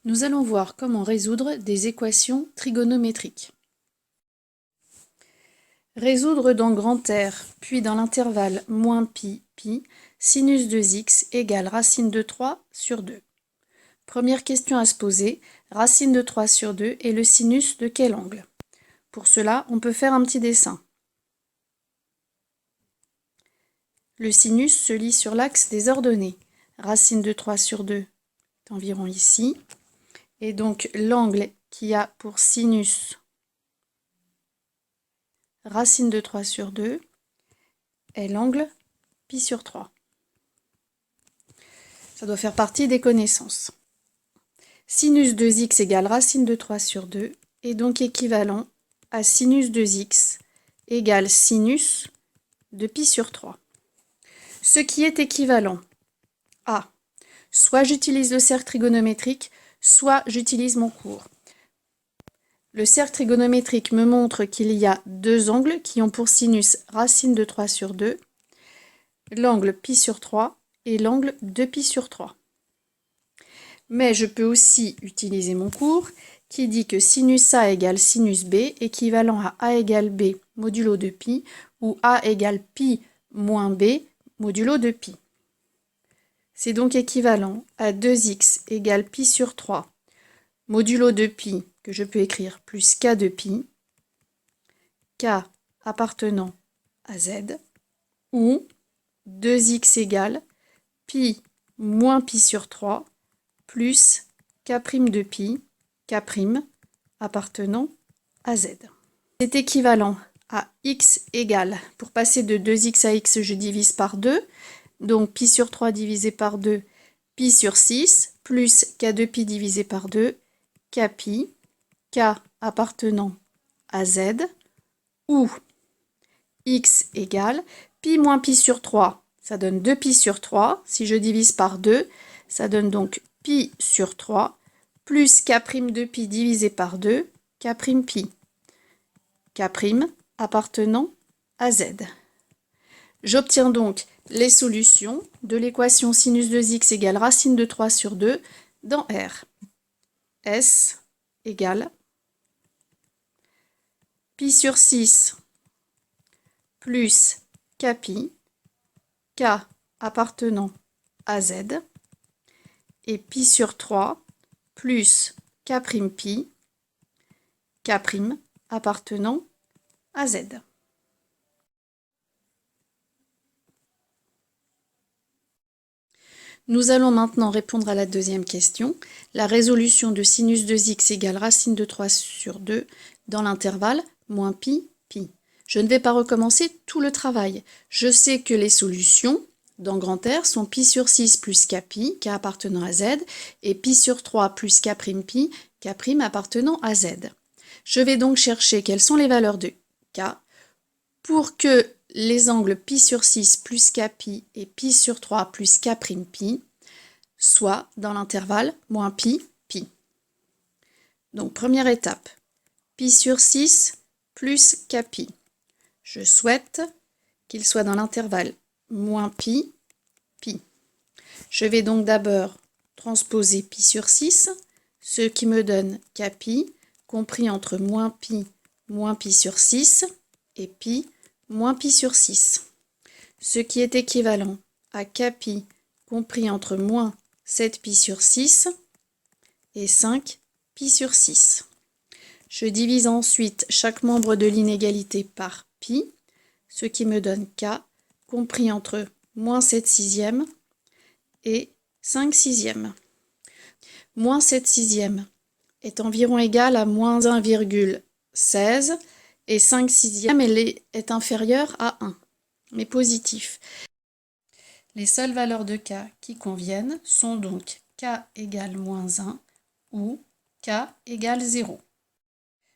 Nous allons voir comment résoudre des équations trigonométriques. Résoudre dans grand R, puis dans l'intervalle moins pi, pi, sinus de x égale racine de 3 sur 2. Première question à se poser, racine de 3 sur 2 est le sinus de quel angle? Pour cela, on peut faire un petit dessin. Le sinus se lit sur l'axe des ordonnées. Racine de 3 sur 2 est environ ici. Et donc l'angle qui a pour sinus racine de 3 sur 2 est l'angle pi sur 3. Ça doit faire partie des connaissances. Sinus de x égale racine de 3 sur 2 est donc équivalent à sinus de x égale sinus de pi sur 3. Ce qui est équivalent à soit j'utilise le cercle trigonométrique, soit j'utilise mon cours. Le cercle trigonométrique me montre qu'il y a deux angles qui ont pour sinus racine de 3 sur 2, l'angle pi sur 3 et l'angle 2pi sur 3. Mais je peux aussi utiliser mon cours qui dit que sinus A égale sinus B équivalent à A égale B modulo de pi ou A égale pi moins B modulo de pi. C'est donc équivalent à 2x égale pi sur 3 modulo de pi, que je peux écrire, plus k de pi, k appartenant à z, ou 2x égale pi moins pi sur 3, plus k' de pi, k' appartenant à z. C'est équivalent à x égale, pour passer de 2x à x, je divise par 2, donc pi sur 3 divisé par 2, pi sur 6, plus k de pi divisé par 2, k pi, k appartenant à z, ou x égale pi moins pi sur 3, ça donne 2pi sur 3, si je divise par 2, ça donne donc pi sur 3, plus k' de pi divisé par 2, k' pi, k' appartenant à z. J'obtiens donc les solutions de l'équation sinus de x égale racine de 3 sur 2 dans R. S égale pi sur 6 plus k pi, k appartenant à z, et pi sur 3 plus k' pi, k' appartenant à z. Nous allons maintenant répondre à la deuxième question, la résolution de sinus de x égale racine de 3 sur 2 dans l'intervalle moins pi, pi. Je ne vais pas recommencer tout le travail. Je sais que les solutions dans grand R sont pi sur 6 plus k pi, k appartenant à z, et pi sur 3 plus k' pi, k' appartenant à z. Je vais donc chercher quelles sont les valeurs de k pour que les angles pi sur 6 plus k pi et pi sur 3 plus k' pi soient dans l'intervalle moins pi, pi. Donc première étape, pi sur 6 plus k pi. Je souhaite qu'il soit dans l'intervalle moins pi, pi. Je vais donc d'abord transposer pi sur 6, ce qui me donne k pi, compris entre moins pi sur 6, et pi, moins pi sur 6. Ce qui est équivalent à k pi, compris entre moins 7 pi sur 6, et 5 pi sur 6. Je divise ensuite chaque membre de l'inégalité par pi, ce qui me donne k, compris entre moins 7 sixièmes et 5 sixièmes. Moins 7 sixièmes est environ égal à moins 1,16 et 5 sixièmes est inférieur à 1, mais positif. Les seules valeurs de k qui conviennent sont donc k égale moins 1 ou k égale 0.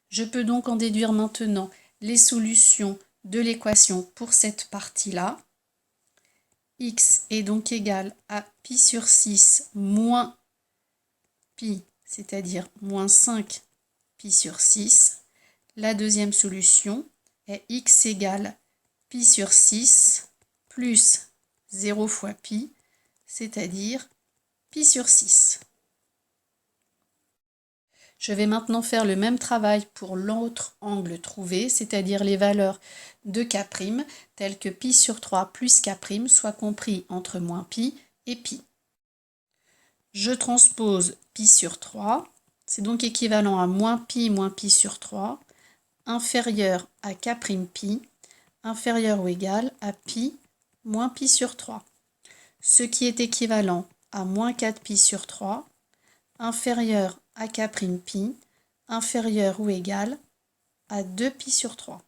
Je peux donc en déduire maintenant les solutions de l'équation pour cette partie-là. X est donc égal à pi sur 6 moins pi, c'est-à-dire moins 5 pi sur 6. La deuxième solution est x égale pi sur 6 plus 0 fois pi, c'est-à-dire pi sur 6. Je vais maintenant faire le même travail pour l'autre angle trouvé, c'est-à-dire les valeurs de k', telles que pi sur 3 plus k', soit compris entre moins pi et pi. Je transpose pi sur 3, c'est donc équivalent à moins pi sur 3, inférieur à k' pi, inférieur ou égal à pi moins pi sur 3, ce qui est équivalent à moins 4 pi sur 3, inférieur à k' pi, inférieur ou égal à 2 pi sur 3.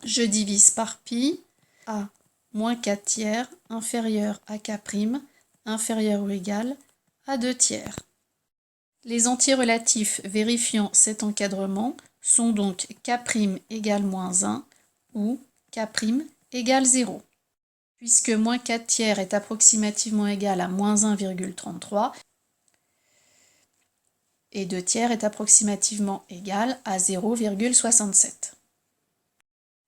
Je divise par pi à moins 4 tiers, inférieur à k', inférieur ou égal à 2 tiers. Les entiers relatifs vérifiant cet encadrement sont donc k' égale moins 1 ou k' égale 0. Puisque moins 4 tiers est approximativement égal à moins 1,33 et 2 tiers est approximativement égal à 0,67.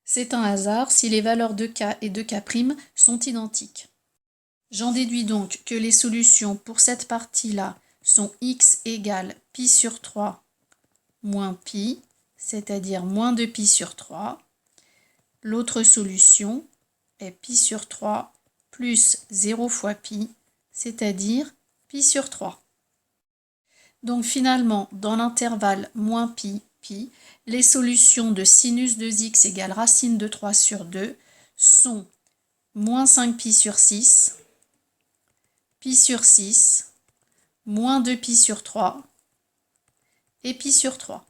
C'est un hasard si les valeurs de k et de k' sont identiques. J'en déduis donc que les solutions pour cette partie-là sont x égale pi sur 3 moins pi, c'est-à-dire moins 2 pi sur 3. L'autre solution est pi sur 3 plus 0 fois pi, c'est-à-dire pi sur 3. Donc finalement, dans l'intervalle moins pi, pi, les solutions de sinus de x égale racine de 3 sur 2 sont moins 5 pi sur 6, pi sur 6, moins 2 pi sur 3 et pi sur 3.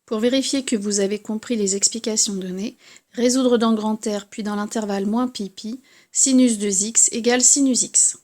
Pour vérifier que vous avez compris les explications données, résoudre dans grand R puis dans l'intervalle moins pi pi, sinus de x égale sinus x.